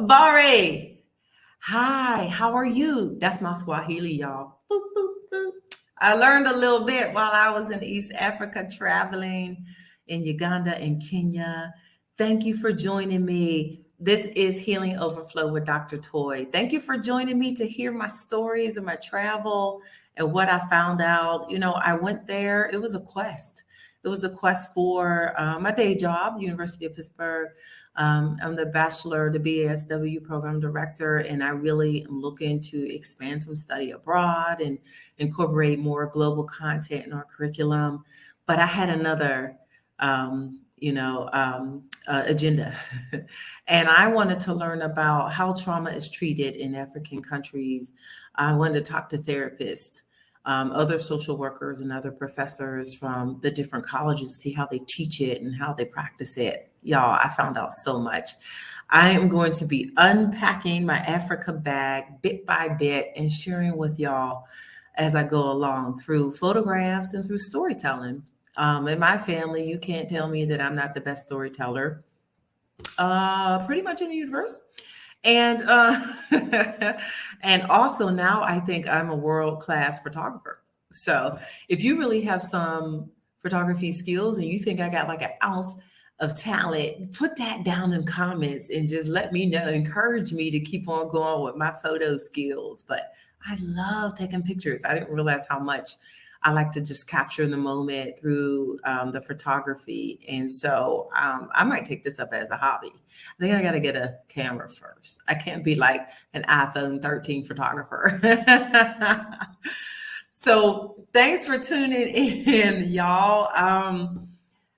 Bari, hi, how are you? That's my Swahili, y'all. Boop, boop, boop. I learned a little bit while I was in East Africa traveling in Uganda and Kenya. Thank you for joining me. This is Healing Overflow with Dr. Toy. Thank you for joining me to hear my stories of my travel and what I found out. I went there, it was a quest. It was a quest for my day job, University of Pittsburgh. I'm the bachelor, the BASW program director, and I really am looking to expand some study abroad and incorporate more global content in our curriculum. But I had another, agenda. And I wanted to learn about how trauma is treated in African countries. I wanted to talk to therapists, other social workers, and other professors from the different colleges to see how they teach it and how they practice it. Y'all, I found out so much. I am going to be unpacking my Africa bag bit by bit and sharing with y'all as I go along through photographs and through storytelling. In my family, you can't tell me that I'm not the best storyteller, pretty much in the universe. And and also now I think I'm a world-class photographer. So if you really have some photography skills and you think I got like an ounce of talent, put that down in comments and just let me know, encourage me to keep on going with my photo skills. But I love taking pictures. I didn't realize how much I like to just capture the moment through the photography. And so I might take this up as a hobby. I think I got to get a camera first. I can't be like an iPhone 13 photographer. So thanks for tuning in, y'all.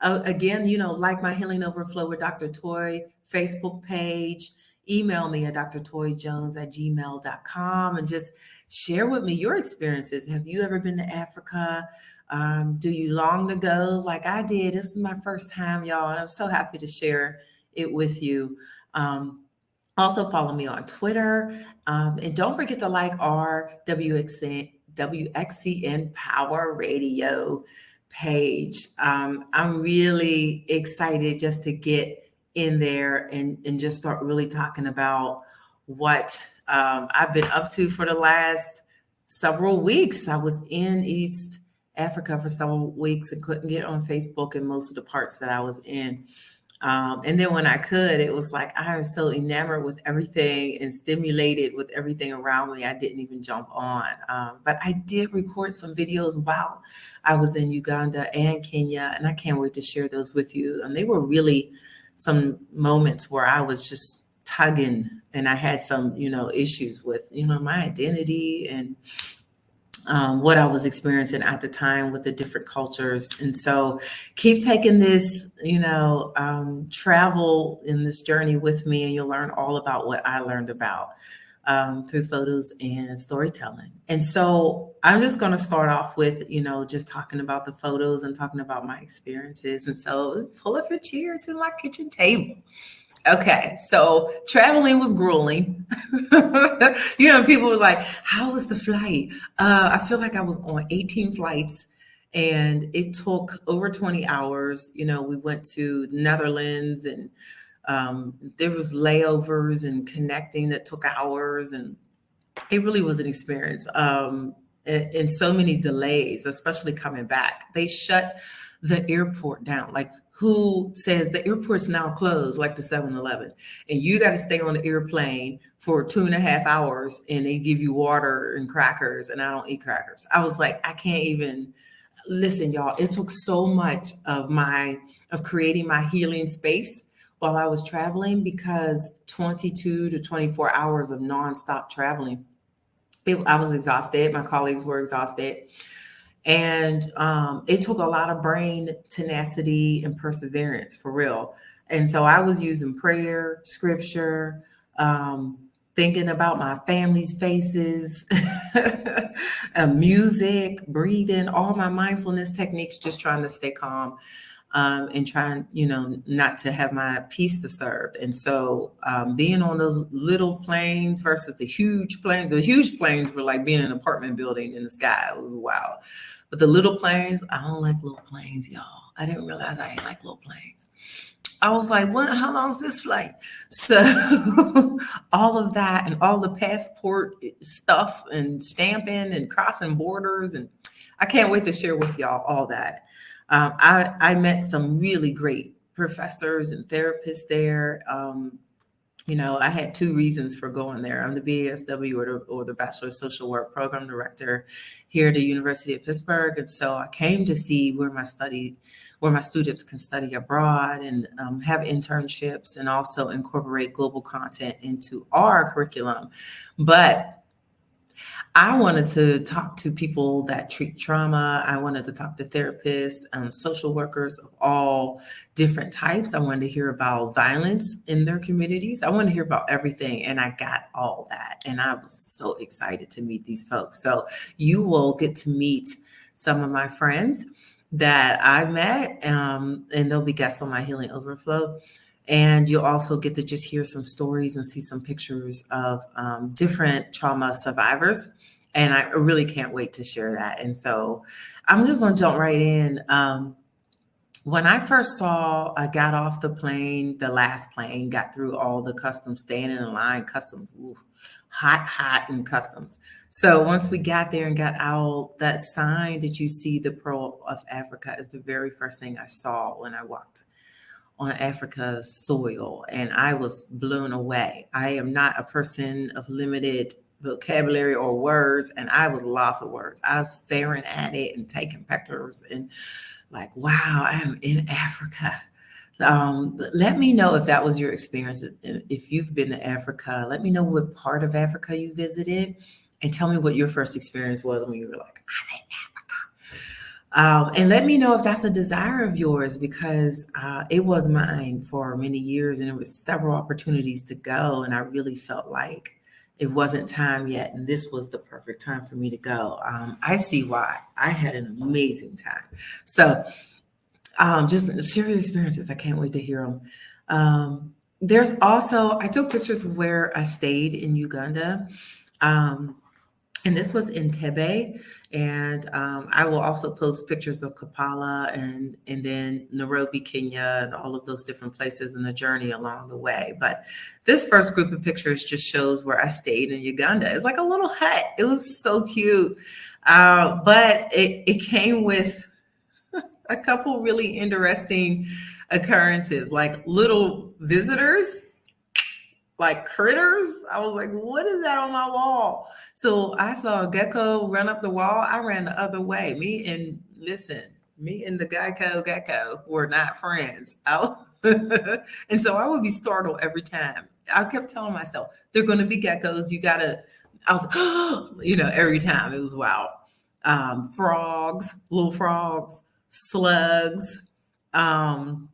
Again, like my Healing Overflow with Dr. Toy Facebook page, email me at drtoyjones@gmail.com and just share with me your experiences. Have you ever been to Africa? Do you long to go like I did? This is my first time, y'all, and I'm so happy to share it with you. Also follow me on Twitter. And don't forget to like our WXCN Power Radio page. I'm really excited just to get in there and just start really talking about what I've been up to for the last several weeks. I was in East Africa for several weeks and couldn't get on Facebook in most of the parts that I was in. And then when I could, it was like I am so enamored with everything and stimulated with everything around me. I didn't even jump on. But I did record some videos while I was in Uganda and Kenya, and I can't wait to share those with you. And they were really some moments where I was just tugging and I had some, issues with, my identity and what I was experiencing at the time with the different cultures. And so keep taking this, travel in this journey with me, and you'll learn all about what I learned about through photos and storytelling. And so I'm just going to start off with, just talking about the photos and talking about my experiences. And so pull up your chair to my kitchen table. Okay, so traveling was grueling. People were like, how was the flight? I feel like I was on 18 flights and it took over 20 hours. We went to Netherlands and there was layovers and connecting that took hours. And it really was an experience. And so many delays, especially coming back. They shut the airport down. Like, who says the airport's now closed, like the 7-Eleven, and you got to stay on the airplane for 2.5 hours and they give you water and crackers, and I don't eat crackers. I was like, I can't even listen, y'all. It took so much of creating my healing space while I was traveling, because 22 to 24 hours of nonstop traveling, I was exhausted. My colleagues were exhausted. And it took a lot of brain tenacity and perseverance, for real. And so I was using prayer, scripture, thinking about my family's faces, music, breathing, all my mindfulness techniques, just trying to stay calm and trying, not to have my peace disturbed. And so being on those little planes versus the huge planes were like being in an apartment building in the sky. It was wild. But the little planes, I don't like little planes, y'all. I didn't realize I ain't like little planes. I was like, what? How long's this flight? So all of that and all the passport stuff and stamping and crossing borders. And I can't wait to share with y'all all that. I met some really great professors and therapists there. I had two reasons for going there. I'm the BASW or the Bachelor of Social Work Program Director here at the University of Pittsburgh. And so I came to see where my students can study abroad and have internships and also incorporate global content into our curriculum. But I wanted to talk to people that treat trauma. I wanted to talk to therapists, social workers of all different types. I wanted to hear about violence in their communities. I wanted to hear about everything. And I got all that. And I was so excited to meet these folks. So you will get to meet some of my friends that I met, and they'll be guests on my Healing Overflow. And you'll also get to just hear some stories and see some pictures of different trauma survivors. And I really can't wait to share that. And so I'm just going to jump right in. When I got off the plane, the last plane, got through all the customs, staying in line, customs, hot in customs. So once we got there and got out, that sign that you see, the Pearl of Africa, is the very first thing I saw when I walked on Africa's soil, and I was blown away. I am not a person of limited vocabulary or words, and I was lost of words. I was staring at it and taking pictures and like, wow, I am in Africa. Let me know if that was your experience. If you've been to Africa, let me know what part of Africa you visited, and tell me what your first experience was when you were like, I'm in Africa. And let me know if that's a desire of yours, because it was mine for many years, and there was several opportunities to go, and I really felt like it wasn't time yet, and this was the perfect time for me to go. I see why. I had an amazing time. So just share your experiences. I can't wait to hear them. There's also, I took pictures of where I stayed in Uganda. And this was in Tebe. And I will also post pictures of Kampala and then Nairobi, Kenya, and all of those different places and the journey along the way. But this first group of pictures just shows where I stayed in Uganda. It's like a little hut. It was so cute. But it came with a couple really interesting occurrences, like little visitors, like critters. I was like, what is that on my wall? So I saw a gecko run up the wall. I ran the other way. Me and the gecko were not friends. And so I would be startled every time. I kept telling myself, they're going to be geckos. I was like, every time. It was wild. Frogs, little frogs, slugs, and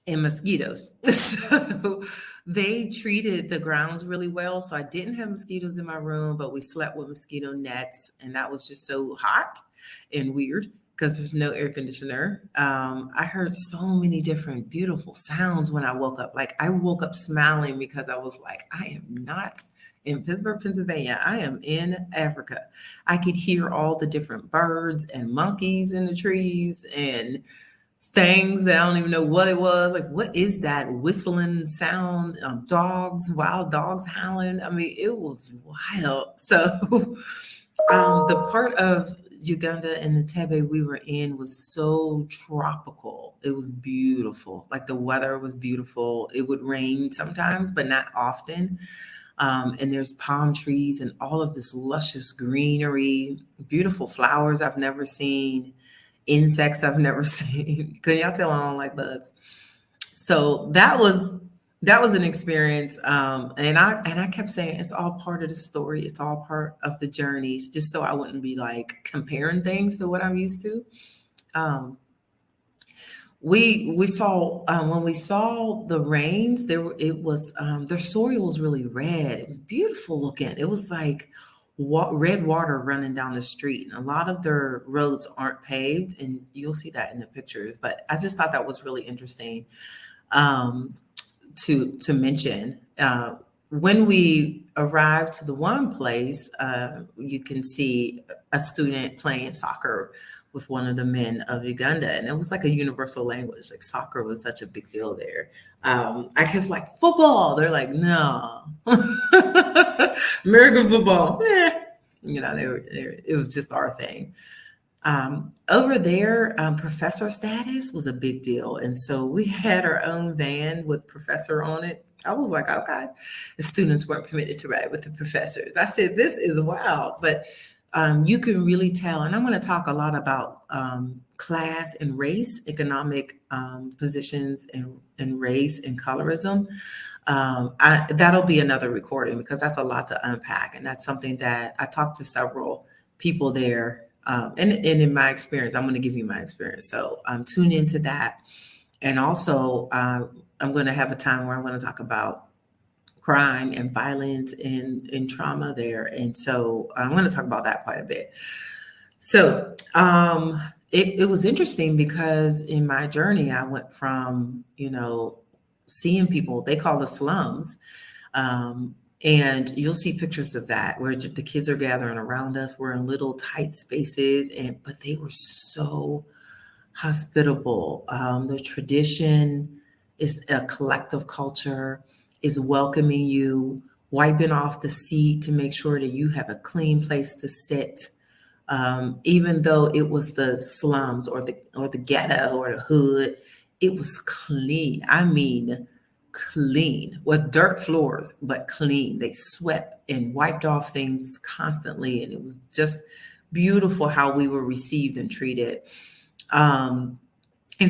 mosquitoes. So they treated the grounds really well. So I didn't have mosquitoes in my room, but we slept with mosquito nets. And that was just so hot and weird because there's no air conditioner. I heard so many different beautiful sounds when I woke up. Like I woke up smiling because I was like, I am not in Pittsburgh, Pennsylvania. I am in Africa. I could hear all the different birds and monkeys in the trees and things that I don't even know what it was. Like, what is that whistling sound? Wild dogs howling. I mean, it was wild. So the part of Uganda and the Tebe we were in was so tropical. It was beautiful. Like the weather was beautiful. It would rain sometimes, but not often. And there's palm trees and all of this luscious greenery, beautiful flowers I've never seen, insects I've never seen. Can y'all tell I don't like bugs? So that was an experience. And I kept saying it's all part of the story. It's all part of the journeys, just so I wouldn't be like comparing things to what I'm used to. We saw when we saw the rains, their soil was really red. It was beautiful looking. It was like red water running down the street, and a lot of their roads aren't paved, and you'll see that in the pictures. But I just thought that was really interesting to mention. When we arrived to the one place, you can see a student playing soccer with one of the men of Uganda, and it was like a universal language. Like soccer was such a big deal there. I kept like football. They're like, no, American football. It was just our thing. Over there, professor status was a big deal. And so we had our own van with professor on it. I was like, okay. The students weren't permitted to ride with the professors. I said, this is wild. But you can really tell. And I'm going to talk a lot about class and race, economic positions and race and colorism. That'll be another recording because that's a lot to unpack. And that's something that I talked to several people there. And in my experience, I'm going to give you my experience. So tune into that. And also, I'm going to have a time where I'm going to talk about crime and violence and trauma there. And so I'm going to talk about that quite a bit. So it was interesting because in my journey, I went from, seeing people, they call the slums. And you'll see pictures of that where the kids are gathering around us. We're in little tight spaces, but they were so hospitable. The tradition is a collective culture, is welcoming you, wiping off the seat to make sure that you have a clean place to sit. Even though it was the slums or the ghetto or the hood, it was clean. I mean, clean with dirt floors, but clean. They swept and wiped off things constantly, and it was just beautiful how we were received and treated. And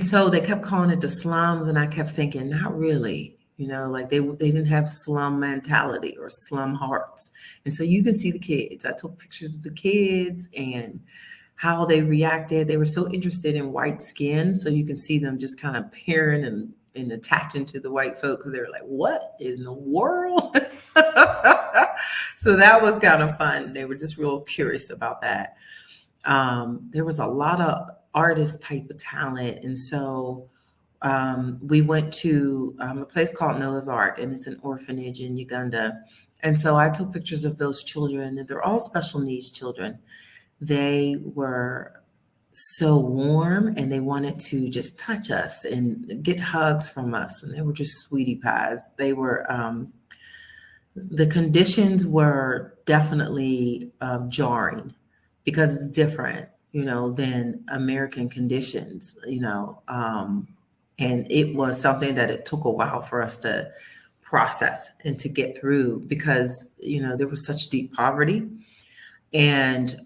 so they kept calling it the slums, and I kept thinking, not really. Like they didn't have slum mentality or slum hearts. And so you can see the kids. I took pictures of the kids and how they reacted. They were so interested in white skin, so you can see them just kind of peering and attaching to the white folk because they were like, what in the world? So that was kind of fun. They were just real curious about that. There was a lot of artist type of talent. And so we went to a place called Noah's Ark, and it's an orphanage in Uganda. And so I took pictures of those children, and they're all special needs children. They were so warm, and they wanted to just touch us and get hugs from us. And they were just sweetie pies. They were, the conditions were definitely jarring because it's different, than American conditions, and it was something that it took a while for us to process and to get through because, there was such deep poverty, and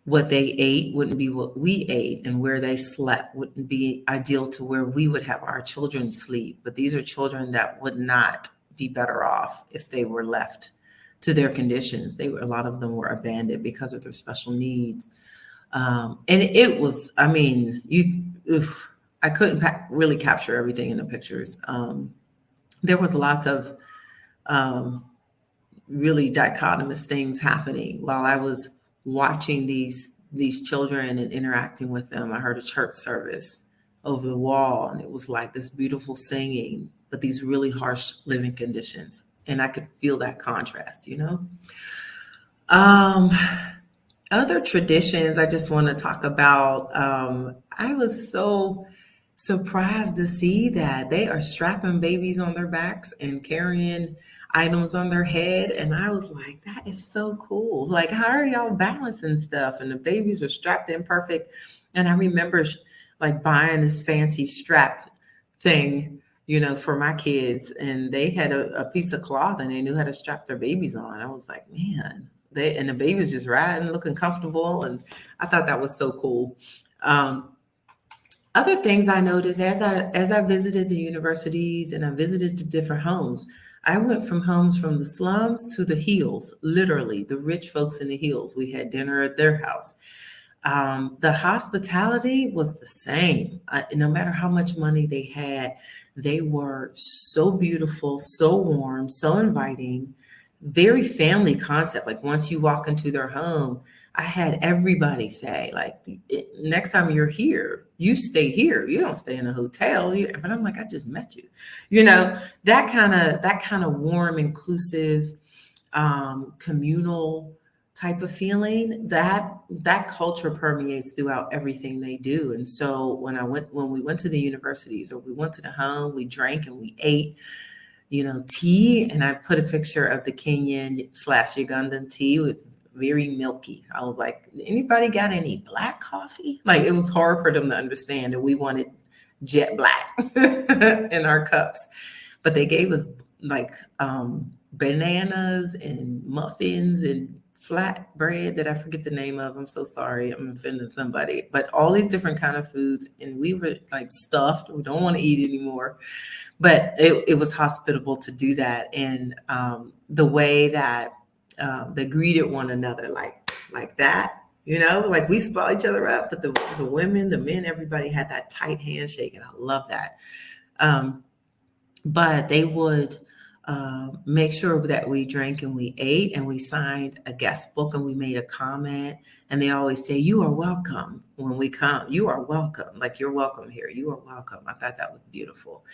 what they ate wouldn't be what we ate, and where they slept wouldn't be ideal to where we would have our children sleep. But these are children that would not be better off if they were left to their conditions. A lot of them were abandoned because of their special needs. And it was, I couldn't really capture everything in the pictures. There was lots of really dichotomous things happening while I was watching these children and interacting with them. I heard a church service over the wall, and it was like this beautiful singing, but these really harsh living conditions. And I could feel that contrast, Other traditions I just want to talk about. I was so surprised to see that they are strapping babies on their backs and carrying items on their head. And I was like, that is so cool. Like, how are y'all balancing stuff? And the babies are strapped in perfect. And I remember like buying this fancy strap thing, for my kids. And they had a piece of cloth and they knew how to strap their babies on. I was like, man, and the babies just riding, looking comfortable. And I thought that was so cool. Other things I noticed as I visited the universities and I visited the different homes, I went from homes from the slums to the hills, literally the rich folks in the hills. We had dinner at their house. The hospitality was the same. No matter how much money they had, they were so beautiful, so warm, so inviting, very family concept. Like once you walk into their home, I had everybody say, like, next time you're here, you stay here. You don't stay in a hotel. But I'm like, I just met you. That kind of warm, inclusive, communal type of feeling, that culture permeates throughout everything they do. And so when we went to the universities or we went to the home, we drank and we ate, tea. And I put a picture of the Kenyan slash Ugandan tea. It was very milky. I was like, anybody got any black coffee? Like, it was hard for them to understand that we wanted jet black in our cups. But they gave us like bananas and muffins and flat bread that I forget the name of. I'm so sorry. I'm offending somebody. But all these different kind of foods, and we were like stuffed. We don't want to eat anymore. But it was hospitable to do that, and the way that they greeted one another, like that. Like we spot each other up, but the women, the men, everybody had that tight handshake, and I love that. But they would make sure that we drank and we ate and we signed a guest book and we made a comment. And they always say, "You are welcome when we come. You are welcome. Like, you're welcome here. You are welcome." I thought that was beautiful.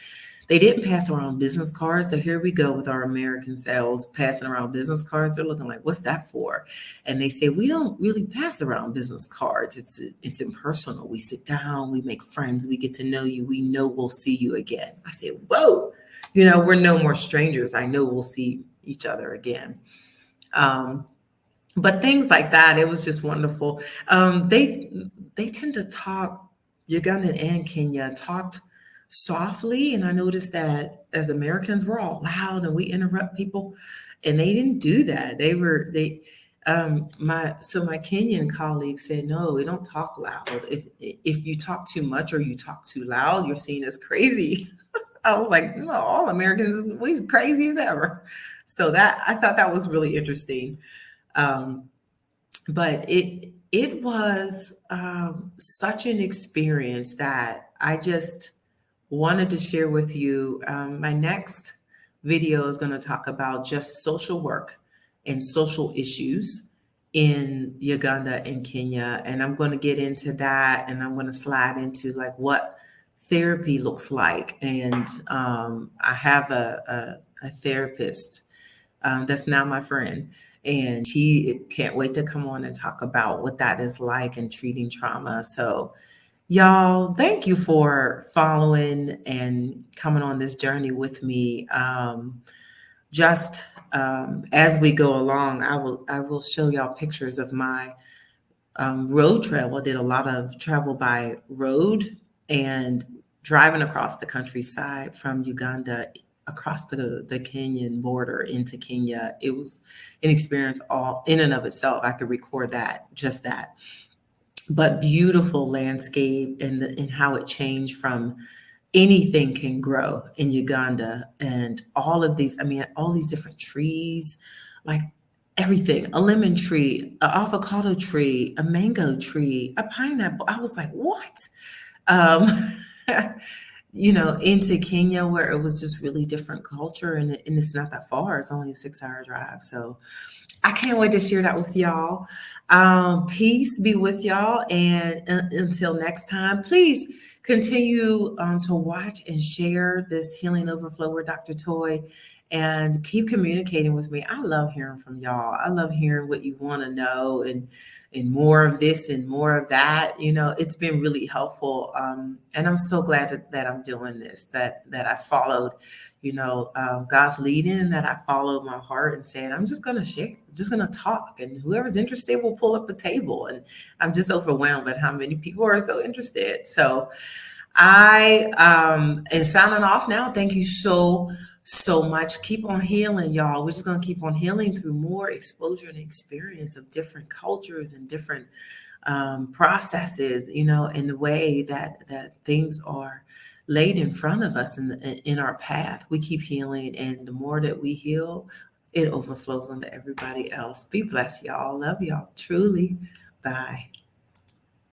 They didn't pass around business cards. So here we go with our American selves passing around business cards. They're looking like, what's that for? And they say, we don't really pass around business cards. It's impersonal. We sit down, we make friends, we get to know you. We know we'll see you again. I said, whoa, we're no more strangers. I know we'll see each other again. But things like that, it was just wonderful. They tend to talk, Ugandan and Kenya talked softly, and I noticed that as Americans, we're all loud and we interrupt people, and they didn't do that. My Kenyan colleagues said, no, we don't talk loud. If you talk too much or you talk too loud, you're seen as crazy. I was like, no, all Americans, we crazy as ever. So I thought that was really interesting. But it was such an experience that I just wanted to share with you. My next video is going to talk about just social work and social issues in Uganda and Kenya. And I'm going to get into that, and I'm going to slide into like what therapy looks like. And I have a therapist that's now my friend, and she can't wait to come on and talk about what that is like in treating trauma. So y'all, thank you for following and coming on this journey with me. As we go along, I will show y'all pictures of my road travel. I did a lot of travel by road and driving across the countryside from Uganda across the Kenyan border into Kenya. It was an experience all in and of itself. I could record just that. But beautiful landscape and how it changed from anything can grow in Uganda, and all these different trees, like everything, a lemon tree, an avocado tree, a mango tree, a pineapple. I was like, what? Into Kenya, where it was just really different culture, and it's not that far. It's only a 6-hour drive. So I can't wait to share that with y'all. Peace be with y'all. And until next time, please continue to watch and share this Healing Overflow with Dr. Toy, and keep communicating with me. I love hearing from y'all. I love hearing what you want to know, and more of this and more of that. It's been really helpful. And I'm so glad that I'm doing this, that I followed, God's leading, that I followed my heart and said, I'm just going to share, I'm just going to talk, and whoever's interested will pull up a table. And I'm just overwhelmed at how many people are so interested. So I am signing off now. Thank you so much. Keep on healing, y'all. We're just going to keep on healing through more exposure and experience of different cultures and different processes, in the way that things are laid in front of us in our path. We keep healing, and the more that we heal, it overflows onto everybody else. Be blessed, y'all. Love y'all truly. Bye.